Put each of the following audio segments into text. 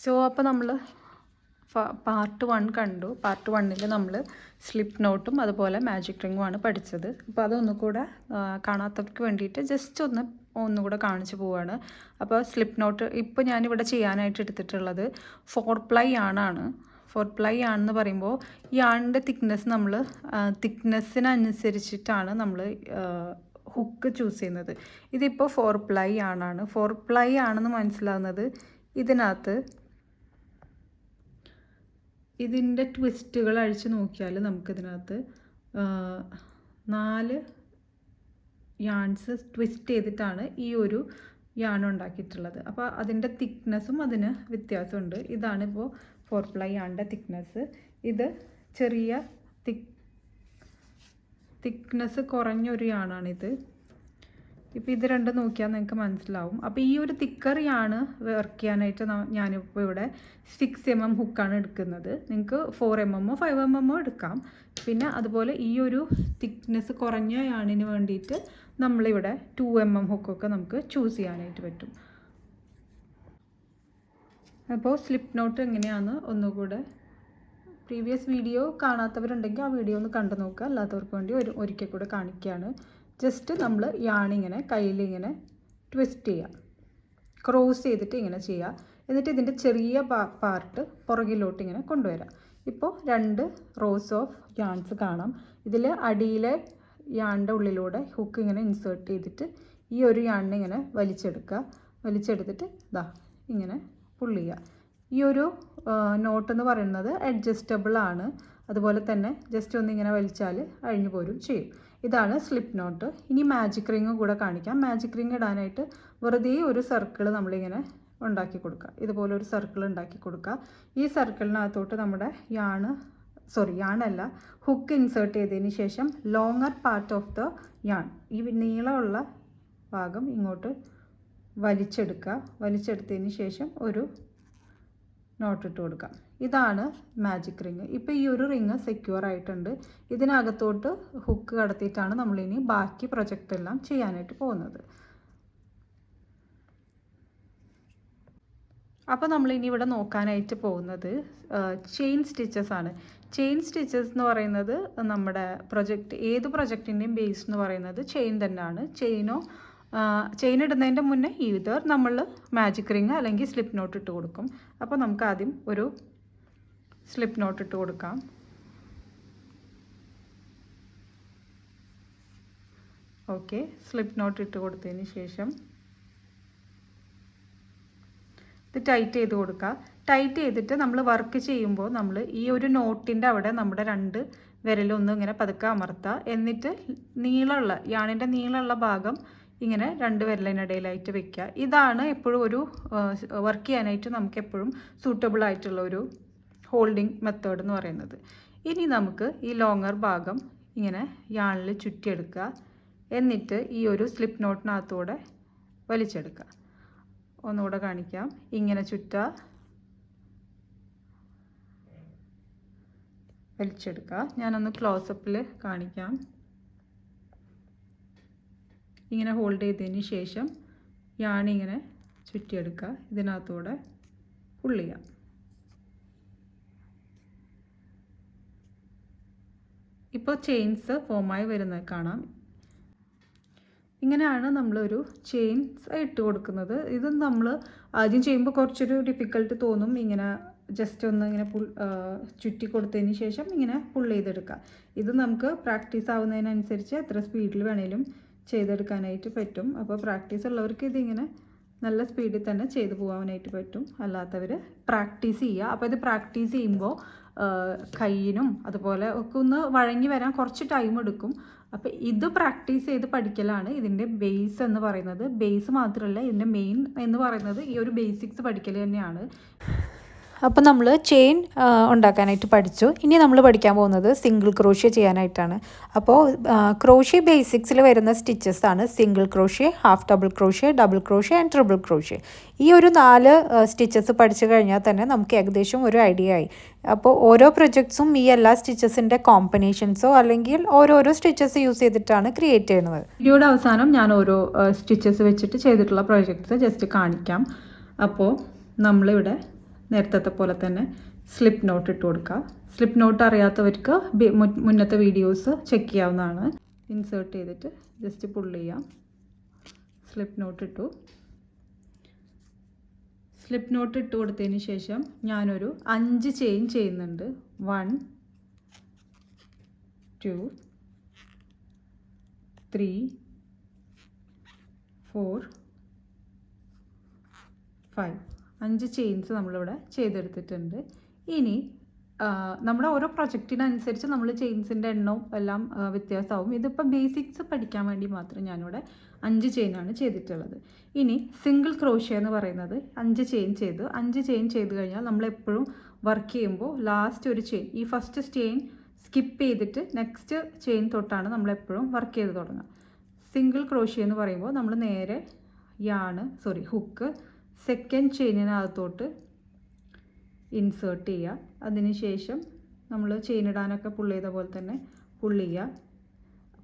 So അപ്പോൾ നമ്മൾ part 1 കണ്ടു. പാർട്ട് 1 നമ്മൾ സ്ലിപ്പ് നോട്ടും അതുപോലെ മാജിക് റിങ്ങുമാണ് പഠിച്ചത്. അപ്പോൾ അതൊന്നുകൂടെ കാണാത്തവർക്ക് വേണ്ടിയിട്ട് ജസ്റ്റ് ഒന്നുകൂടെ കാണിച്ചു പോവുകയാണ്. അപ്പോൾ സ്ലിപ്പ് നോട്ട് ഇപ്പോൾ ഞാനിവിടെ ചെയ്യാനായിട്ട് എടുത്തിട്ടുള്ളത് 4 പ്ലൈ യാണാണ്. 4 പ്ലൈ യാണെന്ന് പറയുമ്പോൾ ഈ യാണിൻ്റെ തിക്നെസ് നമ്മൾ തിക്നെസ്സിനനുസരിച്ചിട്ടാണ് നമ്മൾ ഹുക്ക് ചൂസ് ചെയ്യുന്നത്. ഇതിപ്പോൾ 4 പ്ലൈ യാണാണ്. 4 പ്ലൈ ആണെന്ന് മനസ്സിലാകുന്നത് ഇതിനകത്ത് ഇതിൻ്റെ ട്വിസ്റ്റുകൾ അഴിച്ച് നോക്കിയാൽ നമുക്കിതിനകത്ത് 4 യാൺസ് ട്വിസ്റ്റ് ചെയ്തിട്ടാണ് ഈ ഒരു യാൺ ഉണ്ടാക്കിയിട്ടുള്ളത്. അപ്പോൾ അതിൻ്റെ തിക്നെസ്സും അതിന് വ്യത്യാസമുണ്ട്. ഇതാണിപ്പോൾ 4 പ്ലൈ യാണിൻ്റെ തിക്നെസ്. ഇത് ചെറിയ തിക്നെസ് കുറഞ്ഞൊരു യാണാണിത്. ഇപ്പോൾ ഇത് രണ്ടും നോക്കിയാൽ നിങ്ങൾക്ക് മനസ്സിലാവും. അപ്പോൾ ഈ ഒരു തിക്കറിയാണ് വർക്ക് ചെയ്യാനായിട്ട് ഞാനിപ്പോൾ ഇവിടെ 6 mm ഹുക്കാണ് എടുക്കുന്നത്. നിങ്ങൾക്ക് 4 mm 5 mm എടുക്കാം. പിന്നെ അതുപോലെ ഈ ഒരു തിക്നെസ് കുറഞ്ഞ യാണിന് വേണ്ടിയിട്ട് നമ്മളിവിടെ 2 mm ഹുക്കൊക്കെ നമുക്ക് ചൂസ് ചെയ്യാനായിട്ട് പറ്റും. അപ്പോൾ സ്ലിപ്പ് നോട്ട് എങ്ങനെയാണെന്ന് ഒന്നുകൂടെ പ്രീവിയസ് വീഡിയോ കാണാത്തവരുണ്ടെങ്കിൽ ആ വീഡിയോ ഒന്ന് കണ്ടു നോക്കുക. അല്ലാത്തവർക്ക് വേണ്ടി ഒരിക്കൽ കൂടെ കാണിക്കുകയാണ്. ജസ്റ്റ് നമ്മൾ യാണിങ്ങനെ കയ്യിലിങ്ങനെ ട്വിസ്റ്റ് ചെയ്യുക, ക്രോസ് ചെയ്തിട്ട് ഇങ്ങനെ ചെയ്യുക. എന്നിട്ട് ഇതിൻ്റെ ചെറിയ പാർട്ട് പുറകിലോട്ട് ഇങ്ങനെ കൊണ്ടുവരാം. ഇപ്പോൾ 2 റോസ് ഓഫ് യാൺസ് കാണാം. ഇതിൽ അടിയിലെ യാണിൻ്റെ ഉള്ളിലൂടെ ഹുക്ക് ഇങ്ങനെ ഇൻസേർട്ട് ചെയ്തിട്ട് ഈ ഒരു യാണിനെ ഇങ്ങനെ വലിച്ചെടുത്തിട്ട് ഇതാ ഇങ്ങനെ പുള്ള് ചെയ്യുക. ഈ ഒരു നോട്ടെന്ന് പറയുന്നത് അഡ്ജസ്റ്റബിൾ ആണ്. അതുപോലെ തന്നെ ജസ്റ്റ് ഒന്നിങ്ങനെ വലിച്ചാൽ അഴിഞ്ഞു പോരും ചെയ്യും. ഇതാണ് സ്ലിപ്പ് നോട്ട്. ഇനി മാജിക് റിങ് കൂടെ കാണിക്കാം. മാജിക് റിങ് ഇടാനായിട്ട് വെറുതെ ഒരു സർക്കിൾ നമ്മളിങ്ങനെ ഉണ്ടാക്കി കൊടുക്കുക. ഇതുപോലെ ഒരു സർക്കിൾ ഉണ്ടാക്കി കൊടുക്കുക. ഈ സർക്കിളിനകത്തോട്ട് നമ്മുടെ യാണല്ല ഹുക്ക് ഇൻസേർട്ട് ചെയ്തതിന് ശേഷം longer part of the yarn, ഈ നീളമുള്ള ഭാഗം ഇങ്ങോട്ട് വലിച്ചെടുത്തതിന് ശേഷം ഒരു നോട്ട് ഇട്ട് കൊടുക്കാം. ഇതാണ് മാജിക് റിങ്. ഇപ്പോൾ ഈ ഒരു റിങ് സെക്യൂർ ആയിട്ടുണ്ട്. ഇതിനകത്തോട്ട് ഹുക്ക് കടത്തിയിട്ടാണ് നമ്മളിനി ബാക്കി പ്രൊജക്റ്റ് എല്ലാം ചെയ്യാനായിട്ട് പോകുന്നത്. അപ്പോൾ നമ്മളിനി ഇവിടെ നോക്കാനായിട്ട് പോകുന്നത് ചെയിൻ സ്റ്റിച്ചസ് ആണ്. ചെയിൻ സ്റ്റിച്ചസ് എന്ന് പറയുന്നത് നമ്മുടെ ഏത് പ്രൊജക്റ്റിൻ്റെയും ബേസ് എന്ന് പറയുന്നത് ചെയിൻ തന്നെയാണ്. ചെയിൻ ഇടുന്നതിൻ്റെ മുന്നേ ഈതർ നമ്മൾ മാജിക് റിങ് അല്ലെങ്കിൽ സ്ലിപ്പ് നോട്ട് ഇട്ട് കൊടുക്കും. അപ്പോൾ നമുക്ക് ആദ്യം ഒരു സ്ലിപ്പ് നോട്ട് ഇട്ട് കൊടുക്കാം. ഓക്കെ, സ്ലിപ്പ് നോട്ട് ഇട്ട് കൊടുത്തതിന് ശേഷം ഇത് ടൈറ്റ് ചെയ്ത് കൊടുക്കുക. ടൈറ്റ് ചെയ്തിട്ട് നമ്മൾ വർക്ക് ചെയ്യുമ്പോൾ നമ്മൾ ഈ ഒരു നോട്ടിൻ്റെ അവിടെ നമ്മുടെ 2 വിരലൊന്നും ഇങ്ങനെ പതുക്കെ അമർത്തുക. എന്നിട്ട് യാണിൻ്റെ നീളമുള്ള ഭാഗം ഇങ്ങനെ 2 വിരലിനിടയിലായിട്ട് വെക്കുക. ഇതാണ് എപ്പോഴും ഒരു വർക്ക് ചെയ്യാനായിട്ട് നമുക്ക് എപ്പോഴും സൂട്ടബിൾ ആയിട്ടുള്ള ഒരു ഹോൾഡിംഗ് മെത്തേഡ് എന്ന് പറയുന്നത്. ഇനി നമുക്ക് ഈ ലോങ്ങർ ഭാഗം ഇങ്ങനെ യാണിൽ ചുറ്റിയെടുക്കുക. എന്നിട്ട് ഈ ഒരു സ്ലിപ്പ് നോട്ടിനകത്തൂടെ വലിച്ചെടുക്കുക. ഒന്നുകൂടെ കാണിക്കാം. ഇങ്ങനെ ചുറ്റുക, വലിച്ചെടുക്കുക. ഞാനൊന്ന് ക്ലോസപ്പിൽ കാണിക്കാം. ഇങ്ങനെ ഹോൾഡ് ചെയ്തതിന് ശേഷം യാണിങ്ങനെ ചുറ്റിയെടുക്കുക. ഇതിനകത്തൂടെ പുള്ള് ചെയ്യാം. ഇപ്പോൾ ചെയിൻസ് ഫോമായി വരുന്നത് കാണാം. ഇങ്ങനെയാണ് നമ്മളൊരു ചെയിൻസ് ഇട്ട് കൊടുക്കുന്നത്. ഇത് നമ്മൾ ആദ്യം ചെയ്യുമ്പോൾ കുറച്ചൊരു ഡിഫിക്കൽട്ട് തോന്നും. ഇങ്ങനെ ജസ്റ്റ് ഒന്ന് ഇങ്ങനെ ചുറ്റി കൊടുത്തതിന് ശേഷം ഇങ്ങനെ പുള്ള് ചെയ്തെടുക്കുക. ഇത് നമുക്ക് പ്രാക്ടീസ് ആവുന്നതിനനുസരിച്ച് എത്ര സ്പീഡിൽ വേണേലും ചെയ്തെടുക്കാനായിട്ട് പറ്റും. അപ്പോൾ പ്രാക്ടീസ് ഉള്ളവർക്ക് ഇതിങ്ങനെ നല്ല സ്പീഡിൽ തന്നെ ചെയ്തു പോകാനായിട്ട് പറ്റും. അല്ലാത്തവർ പ്രാക്ടീസ് ചെയ്യുക. അപ്പോൾ ഇത് പ്രാക്ടീസ് ചെയ്യുമ്പോൾ കയ്യിനും അതുപോലെ ഒക്കെ ഒന്ന് വഴങ്ങി വരാൻ കുറച്ച് ടൈം എടുക്കും. അപ്പോൾ ഇത് പ്രാക്ടീസ് ചെയ്ത് പഠിക്കലാണ് ഇതിൻ്റെ ബേസ് എന്ന് പറയുന്നത്. ബേസ് മാത്രമല്ല, ഇതിൻ്റെ മെയിൻ എന്ന് പറയുന്നത് ഈ ഒരു ബേസിക്സ് പഠിക്കൽ തന്നെയാണ്. അപ്പോൾ നമ്മൾ ചെയിൻ ഉണ്ടാക്കാനായിട്ട് പഠിച്ചു. ഇനി നമ്മൾ പഠിക്കാൻ പോകുന്നത് സിംഗിൾ ക്രോഷ്യ ചെയ്യാനായിട്ടാണ്. അപ്പോൾ ക്രോഷ്യ ബേസിക്സിൽ വരുന്ന സ്റ്റിച്ചസ് ആണ് single crochet, half double crochet, double crochet and triple crochet. ഈ ഒരു 4 സ്റ്റിച്ചസ് പഠിച്ചു കഴിഞ്ഞാൽ തന്നെ നമുക്ക് ഏകദേശം ഒരു ഐഡിയ ആയി. അപ്പോൾ ഓരോ പ്രൊജക്ട്സും ഈ എല്ലാ സ്റ്റിച്ചസിൻ്റെ കോമ്പിനേഷൻസോ അല്ലെങ്കിൽ ഓരോരോ സ്റ്റിച്ചസ് യൂസ് ചെയ്തിട്ടാണ് ക്രിയേറ്റ് ചെയ്യുന്നത്. വീഡിയോയുടെ അവസാനം ഞാൻ ഓരോ സ്റ്റിച്ചസ് വെച്ചിട്ട് ചെയ്തിട്ടുള്ള പ്രൊജക്ട്സ് ജസ്റ്റ് കാണിക്കാം. അപ്പോൾ നമ്മളിവിടെ നേരത്തെ പോലെ തന്നെ സ്ലിപ്പ് നോട്ട് ഇട്ട് കൊടുക്കുക. സ്ലിപ്പ് നോട്ട് അറിയാത്തവർക്ക് മുന്നത്തെ വീഡിയോസ് ചെക്ക് ചെയ്യാവുന്നതാണ്. ഇൻസേർട്ട് ചെയ്തിട്ട് ജസ്റ്റ് പുള്ള് ചെയ്യാം. സ്ലിപ്പ് നോട്ട് ഇട്ടു. സ്ലിപ്പ് നോട്ട് ഇട്ട് കൊടുത്തതിന് ശേഷം ഞാനൊരു 5 ചെയിൻ ചെയ്യുന്നുണ്ട്. 1 2 3 4 5 5 ചെയിൻസ് നമ്മളിവിടെ ചെയ്തെടുത്തിട്ടുണ്ട്. ഇനി നമ്മുടെ ഓരോ പ്രൊജക്റ്റിനനുസരിച്ച് നമ്മൾ ചെയിൻസിൻ്റെ എണ്ണവും എല്ലാം വ്യത്യാസമാവും. ഇതിപ്പോൾ ബേസിക്സ് പഠിക്കാൻ വേണ്ടി മാത്രം ഞാനിവിടെ 5 ചെയിനാണ് ചെയ്തിട്ടുള്ളത്. ഇനി സിംഗിൾ ക്രോഷ്യ എന്ന് പറയുന്നത് 5 ചെയിൻ ചെയ്തു. 5 ചെയിൻ ചെയ്ത് കഴിഞ്ഞാൽ നമ്മളെപ്പോഴും വർക്ക് ചെയ്യുമ്പോൾ ലാസ്റ്റ് ഒരു ചെയിൻ, ഈ ഫസ്റ്റ് ചെയിൻ സ്കിപ്പ് ചെയ്തിട്ട് നെക്സ്റ്റ് ചെയിൻ തൊട്ടാണ് നമ്മളെപ്പോഴും വർക്ക് ചെയ്ത് തുടങ്ങുക. സിംഗിൾ ക്രോഷ്യ എന്ന് പറയുമ്പോൾ നമ്മൾ നേരെ ഹുക്ക് സെക്കൻഡ് ചെയിനിനകത്തോട്ട് ഇൻസേർട്ട് ചെയ്യുക. അതിനുശേഷം നമ്മൾ ചെയിൻ ഇടാനൊക്കെ പുള്ള് ചെയ്ത പോലെ തന്നെ പുള്ള് ചെയ്യുക.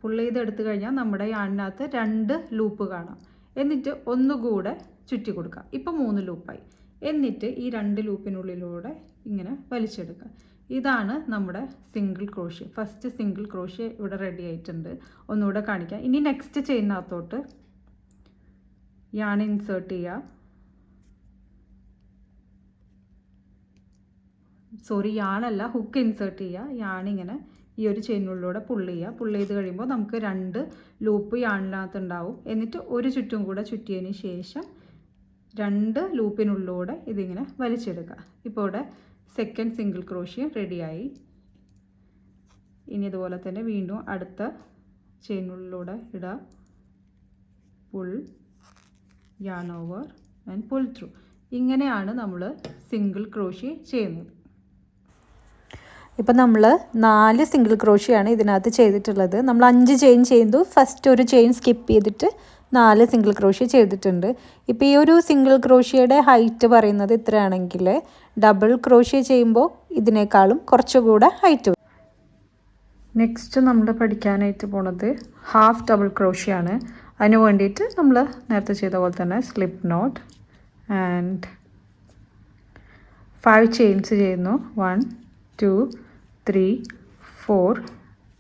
പുള്ള് ചെയ്തെടുത്ത് കഴിഞ്ഞാൽ നമ്മുടെ യാണിനകത്ത് 2 ലൂപ്പ് കാണാം. എന്നിട്ട് ഒന്നുകൂടെ ചുറ്റി കൊടുക്കുക. ഇപ്പോൾ 3 ലൂപ്പായി. എന്നിട്ട് ഈ 2 ലൂപ്പിനുള്ളിലൂടെ ഇങ്ങനെ വലിച്ചെടുക്കുക. ഇതാണ് നമ്മുടെ single crochet. First single crochet ഇവിടെ റെഡി ആയിട്ടുണ്ട്. ഒന്നുകൂടെ കാണിക്കാം. ഇനി നെക്സ്റ്റ് ചെയിനകത്തോട്ട് യാൺ ഇൻസേർട്ട് ചെയ്യുക. യാണല്ല, ഹുക്ക് ഇൻസേർട്ട് ചെയ്യുക. യാണിങ്ങനെ ഈ ഒരു ചെയിനുള്ളിലൂടെ പുള്ള് ചെയ്യുക. പുള്ള് ചെയ്ത് കഴിയുമ്പോൾ നമുക്ക് 2 ലൂപ്പ് യാണിനകത്ത് ഉണ്ടാവും. എന്നിട്ട് ഒരു ചുറ്റും കൂടെ ചുറ്റിയതിന് ശേഷം 2 ലൂപ്പിനുള്ളിലൂടെ ഇതിങ്ങനെ വലിച്ചെടുക്കുക. ഇപ്പോൾ ഇവിടെ സെക്കൻഡ് സിംഗിൾ ക്രോഷ്യ റെഡിയായി. ഇനി ഇതുപോലെ തന്നെ വീണ്ടും അടുത്ത ചെയിനുള്ളിലൂടെ ഇടുക. Pull, yarn over and pull through. ഇങ്ങനെയാണ് നമ്മൾ സിംഗിൾ ക്രോഷ്യ ചെയ്യുന്നത്. ഇപ്പം നമ്മൾ 4 സിംഗിൾ ക്രോഷ്യാണ് ഇതിനകത്ത് ചെയ്തിട്ടുള്ളത്. നമ്മൾ 5 ചെയിൻ ചെയ്തു. ഫസ്റ്റ് ഒരു ചെയിൻ സ്കിപ്പ് ചെയ്തിട്ട് 4 സിംഗിൾ ക്രോഷ്യ ചെയ്തിട്ടുണ്ട്. ഇപ്പോൾ ഈ ഒരു സിംഗിൾ ക്രോഷ്യയുടെ ഹൈറ്റ് പറയുന്നത് ഇത്രയാണെങ്കിൽ ഡബിൾ ക്രോഷ്യ ചെയ്യുമ്പോൾ ഇതിനേക്കാളും കുറച്ചുകൂടെ ഹൈറ്റ് വരും. നെക്സ്റ്റ് നമ്മൾ പഠിക്കാനായിട്ട് പോണത് ഹാഫ് ഡബിൾ ക്രോഷ്യാണ്. അതിന് വേണ്ടിയിട്ട് നമ്മൾ നേരത്തെ ചെയ്ത പോലെ തന്നെ സ്ലിപ്പ് നോട്ട് ആൻഡ് 5 ചെയിൻസ് ചെയ്യുന്നു. 1 2 3 4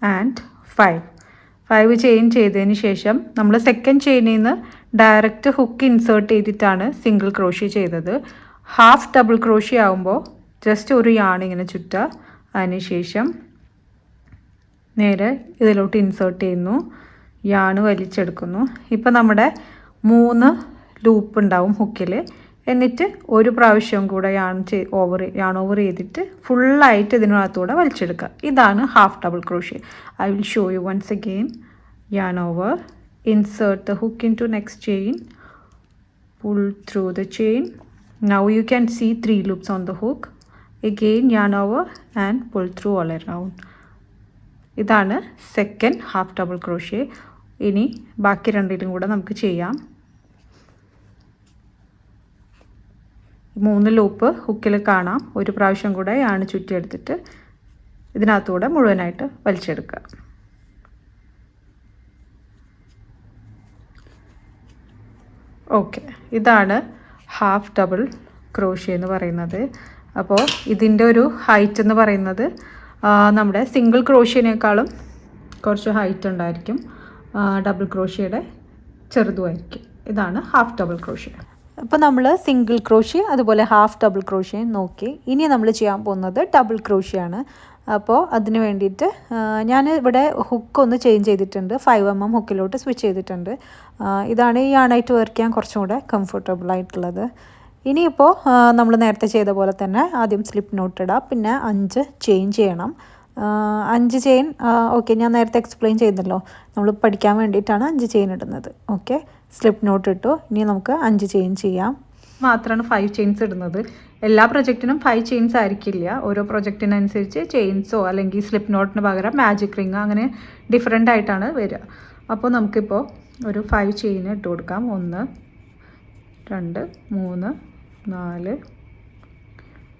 ആൻഡ് 5 ചെയിൻ ചെയ്തതിന് ശേഷം നമ്മൾ സെക്കൻഡ് ചെയിനിൽ നിന്ന് ഡയറക്റ്റ് ഹുക്ക് ഇൻസേർട്ട് ചെയ്തിട്ടാണ് സിംഗിൾ ക്രോഷ്യ ചെയ്തത്. ഹാഫ് ഡബിൾ ക്രോഷ്യ ആകുമ്പോൾ ജസ്റ്റ് ഒരു യാൺ ഇങ്ങനെ ചുറ്റുക. അതിന് ശേഷം നേരെ ഇതിലോട്ട് ഇൻസേർട്ട് ചെയ്യുന്നു. യാൺ വലിച്ചെടുക്കുന്നു. ഇപ്പോൾ നമ്മുടെ 3 ലൂപ്പ് ഉണ്ടാവും ഹുക്കിൽ. എന്നിട്ട് ഒരു പ്രാവശ്യം കൂടെ യാൺ ഓവർ ചെയ്തിട്ട് ഫുള്ളായിട്ട് ഇതിനകത്തൂടെ വലിച്ചെടുക്കുക. ഇതാണ് half double crochet. I will show you once again. Yarn over, insert the hook into next chain, pull through the chain. Now you can see 3 loops on the hook. Again yarn over and pull through all around. ഇതാണ് second half double crochet. ഇനി ബാക്കി 2ലും കൂടെ നമുക്ക് ചെയ്യാം. 3 loop ഹുക്കിൽ കാണാം. ഒരു പ്രാവശ്യം കൂടെ യാണ് ചുറ്റിയെടുത്തിട്ട് ഇതിനകത്തൂടെ മുഴുവനായിട്ട് വലിച്ചെടുക്കുക. ഓക്കെ, ഇതാണ് ഹാഫ് ഡബിൾ ക്രോഷ്യ എന്ന് പറയുന്നത്. അപ്പോൾ ഇതിൻ്റെ ഒരു ഹൈറ്റ് എന്ന് പറയുന്നത് നമ്മുടെ സിംഗിൾ ക്രോഷ്യനേക്കാളും കുറച്ച് ഹൈറ്റ് ഉണ്ടായിരിക്കും. ഡബിൾ ക്രോഷ്യയുടെ ചെറുതുമായിരിക്കും. ഇതാണ് ഹാഫ് ഡബിൾ ക്രോഷ്യ. അപ്പോൾ നമ്മൾ സിംഗിൾ ക്രോഷ്യ അതുപോലെ ഹാഫ് ഡബിൾ ക്രോഷ്യ നോക്കി. ഇനി നമ്മൾ ചെയ്യാൻ പോകുന്നത് ഡബിൾ ക്രോഷ്യയാണ്. അപ്പോൾ അതിന് വേണ്ടിയിട്ട് ഞാൻ ഇവിടെ ഹുക്കൊന്ന് ചേഞ്ച് ചെയ്തിട്ടുണ്ട്. 5mm ഹുക്കിലോട്ട് സ്വിച്ച് ചെയ്തിട്ടുണ്ട്. ഇതാണ് ഈ യാണായിട്ട് വർക്ക് ചെയ്യാൻ കുറച്ചും കൂടെ കംഫർട്ടബിൾ ആയിട്ടുള്ളത്. ഇനിയിപ്പോൾ നമ്മൾ നേരത്തെ ചെയ്ത പോലെ തന്നെ ആദ്യം സ്ലിപ്പ് നോട്ട് ഇടുക. പിന്നെ 5 ചെയിൻ ചെയ്യണം. 5 ചെയിൻ ഓക്കെ, ഞാൻ നേരത്തെ എക്സ്പ്ലെയിൻ ചെയ്തല്ലോ. നമ്മൾ പഠിക്കാൻ വേണ്ടിയിട്ടാണ് 5 ചെയിൻ ഇടുന്നത്. ഓക്കെ, സ്ലിപ്പ് നോട്ട് ഇട്ടു. ഇനി നമുക്ക് 5 ചെയിൻ ചെയ്യാം. മാത്രമാണ് 5 ചെയിൻസ് ഇടുന്നത്. എല്ലാ പ്രൊജക്റ്റിനും 5 ചെയിൻസ് ആയിരിക്കില്ല. ഓരോ പ്രൊജക്റ്റിനനുസരിച്ച് ചെയിൻസോ അല്ലെങ്കിൽ സ്ലിപ്പ് നോട്ടിന് പകരം മാജിക് റിങ് അങ്ങനെ ഡിഫറെൻ്റ് ആയിട്ടാണ് വരിക. അപ്പോൾ നമുക്കിപ്പോൾ ഒരു 5 ചെയിൻ ഇട്ട് കൊടുക്കാം. 1 2 3 4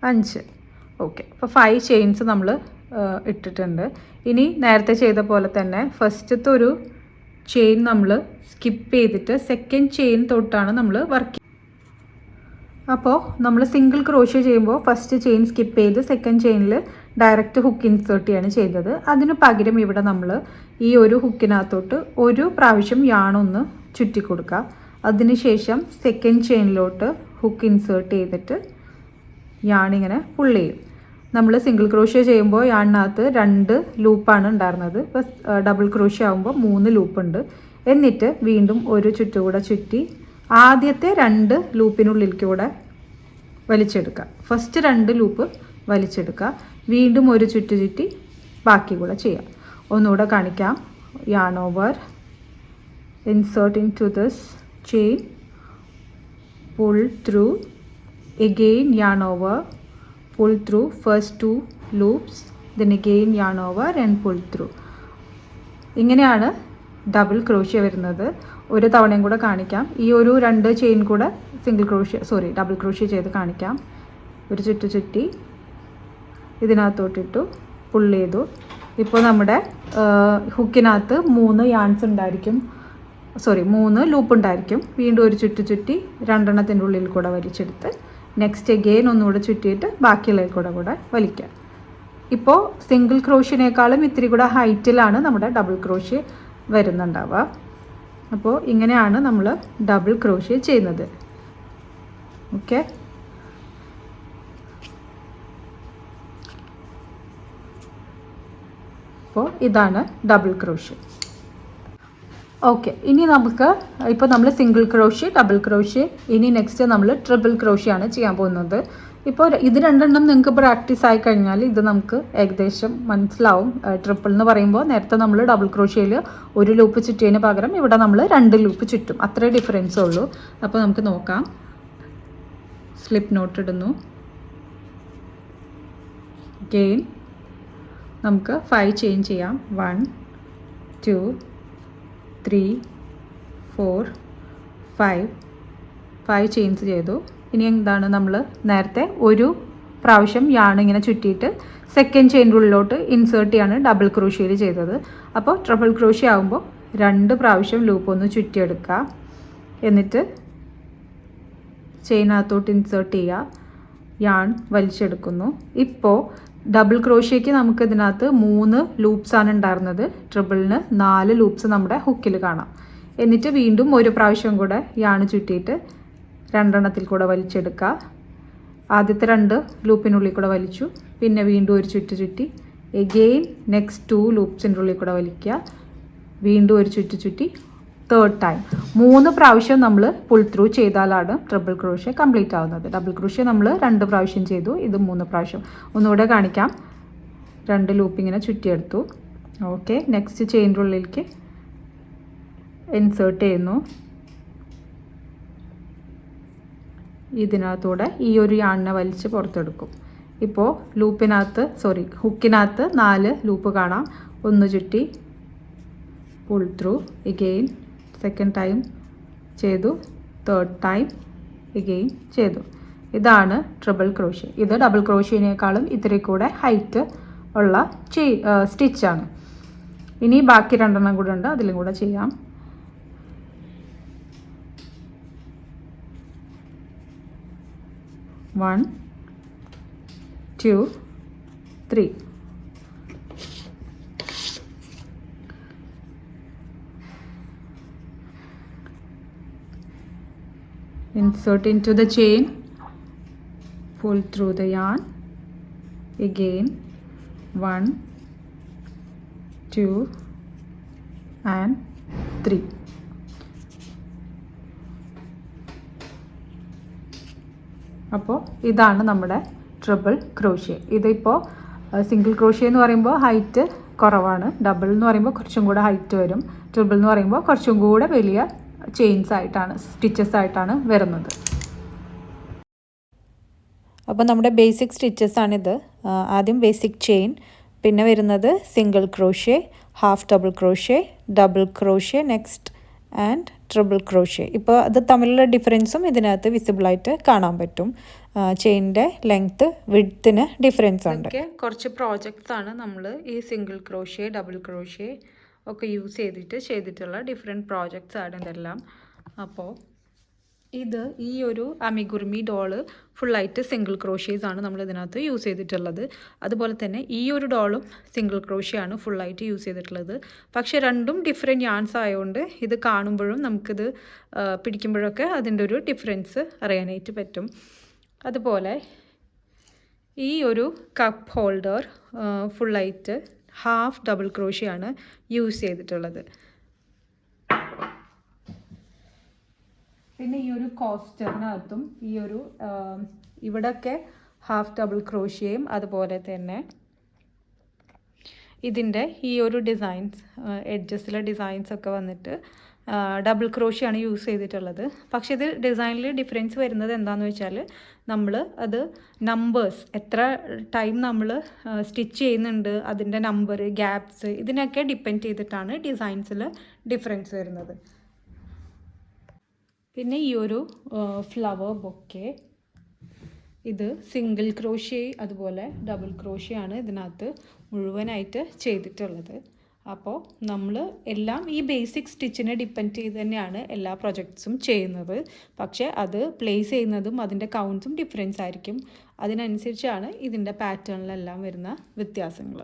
5. ഓക്കെ, അപ്പോൾ 5 ചെയിൻസ് നമ്മൾ ഇട്ടിട്ടുണ്ട്. ഇനി നേരത്തെ ചെയ്ത പോലെ തന്നെ ഫസ്റ്റത്തെ ഒരു ചെയിൻ നമ്മൾ സ്കിപ്പ് ചെയ്തിട്ട് സെക്കൻഡ് ചെയിൻ തൊട്ടാണ് നമ്മൾ വർക്ക്. അപ്പോൾ നമ്മൾ സിംഗിൾ ക്രോഷ്യ ചെയ്യുമ്പോൾ ഫസ്റ്റ് ചെയിൻ സ്കിപ്പ് ചെയ്ത് സെക്കൻഡ് ചെയിനിൽ ഡയറക്റ്റ് ഹുക്ക് ഇൻസേർട്ട് ചെയ്യാണ് ചെയ്തത്. അതിന് പകരം ഇവിടെ നമ്മൾ ഈ ഒരു ഹുക്കിനകത്തോട്ട് ഒരു പ്രാവശ്യം യാണൊന്ന് ചുറ്റി കൊടുക്കുക. അതിനുശേഷം സെക്കൻഡ് ചെയിനിലോട്ട് ഹുക്ക് ഇൻസേർട്ട് ചെയ്തിട്ട് യാണിങ്ങനെ പുള്ള് ചെയ്യും. നമ്മൾ സിംഗിൾ ക്രോഷ്യ ചെയ്യുമ്പോൾ യാണിനകത്ത് 2 ലൂപ്പാണ് ഉണ്ടായിരുന്നത്. ഇപ്പോൾ ഡബിൾ ക്രോഷ്യ ആകുമ്പോൾ 3 ലൂപ്പുണ്ട്. എന്നിട്ട് വീണ്ടും ഒരു ചുറ്റുകൂടെ ചുറ്റി ആദ്യത്തെ 2 ലൂപ്പിനുള്ളിലേക്ക് കൂടെ വലിച്ചെടുക്കുക. First 2 loop വലിച്ചെടുക്കുക. വീണ്ടും ഒരു ചുറ്റി ബാക്കി കൂടെ ചെയ്യാം. ഒന്നുകൂടെ കാണിക്കാം. yarn over, insert into this chain, pull through, again yarn over, pull through first 2 loops, then again yarn over and pull through. ഇങ്ങനെയാണ് ഡബിൾ ക്രോഷ്യ വരുന്നത്. ഒരു തവണയും കൂടെ കാണിക്കാം. ഈ ഒരു 2 ചെയിൻ കൂടെ ഡബിൾ ക്രോഷ്യ ചെയ്ത് കാണിക്കാം. ഒരു ചുറ്റി ഇതിനകത്തോട്ടിട്ടു പുള്ള് ചെയ്തു. ഇപ്പോൾ നമ്മുടെ ഹുക്കിനകത്ത് 3 യാൺസ് ഉണ്ടായിരിക്കും, 3 ലൂപ്പ് ഉണ്ടായിരിക്കും. വീണ്ടും ഒരു ചുറ്റി 2 ഉള്ളിൽ കൂടെ വലിച്ചെടുത്ത് നെക്സ്റ്റ് അഗെയിൻ ഒന്നുകൂടെ ചുറ്റിയിട്ട് ബാക്കിയുള്ളതിൽ കൂടെ വലിക്കുക. ഇപ്പോൾ സിംഗിൾ ക്രോഷ്യനേക്കാളും ഇത്തിരി കൂടെ ഹൈറ്റിലാണ് നമ്മുടെ ഡബിൾ ക്രോഷ്യ വരുന്നുണ്ടാവുക. അപ്പോൾ ഇങ്ങനെയാണ് നമ്മൾ ഡബിൾ ക്രോഷ്യ ചെയ്യുന്നത്. ഓക്കെ, അപ്പോൾ ഇതാണ് ഡബിൾ ക്രോഷ്യ. ഓക്കെ, ഇനി നമുക്ക് ഇപ്പോൾ നമ്മൾ സിംഗിൾ ക്രോഷ്യ, ഡബിൾ ക്രോഷ്യ, ഇനി നെക്സ്റ്റ് നമ്മൾ ട്രിപ്പിൾ ക്രോഷ്യ ആണ് ചെയ്യാൻ പോകുന്നത്. ഇപ്പോൾ ഇത് 2 നിങ്ങൾക്ക് പ്രാക്ടീസ് ആയി കഴിഞ്ഞാൽ ഇത് നമുക്ക് ഏകദേശം മനസ്സിലാവും. ട്രിപ്പിൾ എന്ന് പറയുമ്പോൾ നേരത്തെ നമ്മൾ ഡബിൾ ക്രോഷ്യയിൽ ഒരു ലൂപ്പ് ചുറ്റിയതിന് പകരം ഇവിടെ നമ്മൾ 2 ലൂപ്പ് ചുറ്റും. അത്രേ ഡിഫറൻസ് ഉള്ളൂ. അപ്പോൾ നമുക്ക് നോക്കാം. സ്ലിപ്പ് നോട്ട് ഇടുന്നു. ഗെയിൻ നമുക്ക് 5 ചെയിൻ ചെയ്യാം. 1 2 3 4 5 ചെയിൻസ് ചെയ്തു. ഇനി എന്താണ്, നമ്മൾ നേരത്തെ ഒരു പ്രാവശ്യം യാൺ ഇങ്ങനെ ചുറ്റിയിട്ട് സെക്കൻഡ് ചെയിൻ്റെ ഉള്ളിലോട്ട് ഇൻസേർട്ട് ചെയ്യാണ് ഡബിൾ ക്രോഷ്യയിൽ ചെയ്തത്. അപ്പോൾ ട്രിപ്പിൾ ക്രോഷ്യ ആകുമ്പോൾ 2 പ്രാവശ്യം ലൂപ്പ് ഒന്ന് ചുറ്റിയെടുക്കുക. എന്നിട്ട് ചെയിനകത്തോട്ട് ഇൻസേർട്ട് ചെയ്യുക, യാൺ വലിച്ചെടുക്കുന്നു. ഇപ്പോൾ ഡബിൾ ക്രോഷ്യയ്ക്ക് നമുക്ക് ഇതിനകത്ത് 3 ലൂപ്സാണ് ഉണ്ടായിരുന്നത്. ട്രിപ്പിളിന് 4 ലൂപ്സ് നമ്മുടെ ഹുക്കിൽ കാണാം. എന്നിട്ട് വീണ്ടും ഒരു പ്രാവശ്യം കൂടെ യാൺ ചുറ്റിയിട്ട് 2 കൂടെ വലിച്ചെടുക്കുക. ആദ്യത്തെ 2 ലൂപ്പിനുള്ളിൽ കൂടെ വലിച്ചു, പിന്നെ വീണ്ടും ഒരു ചുറ്റി എഗെയിൻ നെക്സ്റ്റ് 2 ലൂപ്സിൻ്റെ ഉള്ളിൽ കൂടെ വലിക്കുക, വീണ്ടും ഒരു ചുറ്റി തേർഡ് ടൈം 3 പ്രാവശ്യം നമ്മൾ പുൾ ത്രൂ ചെയ്താലാണ് ട്രിപ്പിൾ ക്രോഷ്യ കംപ്ലീറ്റ് ആവുന്നത്. ഡബിൾ ക്രോഷ്യ നമ്മൾ 2 പ്രാവശ്യം ചെയ്തു, ഇത് 3 പ്രാവശ്യം. ഒന്നുകൂടെ കാണിക്കാം. 2 ലൂപ്പ് ഇങ്ങനെ ചുറ്റിയെടുത്തു. ഓക്കെ, നെക്സ്റ്റ് ചെയിൻ്റെ ഉള്ളിലേക്ക് ഇൻസേർട്ട് ചെയ്യുന്നു. ഇതിനകത്തൂടെ ഈ ഒരു യാണിനെ വലിച്ച് പുറത്തെടുക്കും. ഇപ്പോൾ ഹുക്കിനകത്ത് 4 ലൂപ്പ് കാണാം. ഒന്ന് ചുറ്റി pull through, again second time ചെയ്തു, തേർഡ് ടൈം എഗെയിൻ ചെയ്തു. ഇതാണ് ട്രിപ്പിൾ ക്രോഷ്യ. ഇത് ഡബിൾ ക്രോഷ്യനേക്കാളും ഇത്തിരി കൂടെ ഹൈറ്റ് ഉള്ള സ്റ്റിച്ചാണ്. ഇനി ബാക്കി 2 കൂടെ ഉണ്ട്, അതിലും കൂടെ ചെയ്യാം. 1 2 3. Insert into the chain, pull through the yarn, again 1 2 and 3. അപ്പോൾ ഇതാണ് നമ്മുടെ ട്രിപ്പിൾ ക്രോഷ്യ. ഇതിപ്പോൾ സിംഗിൾ ക്രോഷ്യ എന്ന് പറയുമ്പോൾ ഹൈറ്റ് കുറവാണ്. ഡബിൾ എന്ന് പറയുമ്പോൾ കുറച്ചും കൂടെ ഹൈറ്റ് വരും. ട്രിപ്പിൾ എന്ന് പറയുമ്പോൾ കുറച്ചും കൂടെ വലിയ സ്റ്റിച്ചസ് ആയിട്ടാണ് വരുന്നത്. അപ്പോൾ നമ്മുടെ ബേസിക് സ്റ്റിച്ചസ് ആണിത്. ആദ്യം ബേസിക് ചെയിൻ, പിന്നെ വരുന്നത് single crochet, half double crochet, double crochet, next and triple crochet. ഇപ്പോൾ അത് തമ്മിലുള്ള ഡിഫറൻസും ഇതിനകത്ത് വിസിബിളായിട്ട് കാണാൻ പറ്റും. ചെയിനിൻ്റെ ലെങ്ത്ത്, വിഡ്ത്തിന് ഡിഫറൻസ് ഉണ്ട്. കുറച്ച് പ്രോജക്ട്സ് ആണ് നമ്മൾ ഈ സിംഗിൾ ക്രോഷ്യ, ഡബിൾ ക്രോഷ്യ ഒക്കെ യൂസ് ചെയ്തിട്ടുള്ള ഡിഫറെൻറ്റ് പ്രോജക്ട്സ് ആണ് ഇതെല്ലാം. അപ്പോൾ ഇത് ഈ ഒരു അമിഗുർമി ഡോള് ഫുള്ളായിട്ട് സിംഗിൾ ക്രോഷ്യേസ് ആണ് നമ്മൾ ഇതിനകത്ത് യൂസ് ചെയ്തിട്ടുള്ളത്. അതുപോലെ തന്നെ ഈ ഒരു ഡോളും സിംഗിൾ ക്രോഷ്യ ആണ് ഫുള്ളായിട്ട് യൂസ് ചെയ്തിട്ടുള്ളത്. പക്ഷേ രണ്ടും ഡിഫറെൻറ്റ് യാൺസ് ആയതുകൊണ്ട് ഇത് കാണുമ്പോഴും നമുക്കിത് പിടിക്കുമ്പോഴൊക്കെ അതിൻ്റെ ഒരു ഡിഫറൻസ് അറിയാനായിട്ട് പറ്റും. അതുപോലെ ഈ ഒരു കപ്പ് ഹോൾഡർ ഫുള്ളായിട്ട് ഹാഫ് ഡബിൾ ക്രോഷ്യ ആണ് യൂസ് ചെയ്തിട്ടുള്ളത്. പിന്നെ ഈ ഒരു കോസ്റ്ററിനകത്തും ഈ ഒരു ഇവിടെയൊക്കെ ഹാഫ് ഡബിൾ ക്രോഷ്യയും അതുപോലെ തന്നെ ഇതിൻ്റെ ഈ ഒരു ഡിസൈൻസ് എഡ്ജസിലെ ഡിസൈൻസ് ഒക്കെ വന്നിട്ട് ഡബിൾ ക്രോഷ്യ ആണ് യൂസ് ചെയ്തിട്ടുള്ളത്. പക്ഷേ ഇത് ഡിസൈനിൽ ഡിഫറൻസ് വരുന്നത് എന്താണെന്ന് വെച്ചാൽ നമ്മൾ അത് നമ്പേഴ്സ് എത്ര ടൈം നമ്മൾ സ്റ്റിച്ച് ചെയ്യുന്നുണ്ട് അതിൻ്റെ നമ്പർ ഗ്യാപ്സ് ഇതിനൊക്കെ ഡിപ്പെൻഡ് ചെയ്തിട്ടാണ് ഡിസൈൻസിൽ ഡിഫറൻസ് വരുന്നത്. പിന്നെ ഈ ഒരു ഫ്ലവർ ബൊക്കെ ഇത് സിംഗിൾ ക്രോഷ്യ അതുപോലെ ഡബിൾ ക്രോഷ്യ ആണ് ഇതിനകത്ത് മുഴുവനായിട്ട് ചെയ്തിട്ടുള്ളത്. അപ്പോൾ നമ്മൾ എല്ലാം ഈ ബേസിക് സ്റ്റിച്ചിനെ ഡിപ്പെൻഡ് ചെയ്ത് തന്നെയാണ് എല്ലാ പ്രൊജക്ട്സും ചെയ്യുന്നത്. പക്ഷേ അത് പ്ലേസ് ചെയ്യുന്നതും അതിൻ്റെ കൗണ്ട്സും ഡിഫറൻസ് ആയിരിക്കും. അതിനനുസരിച്ചാണ് ഇതിൻ്റെ പാറ്റേണിലെല്ലാം വരുന്ന വ്യത്യാസങ്ങൾ.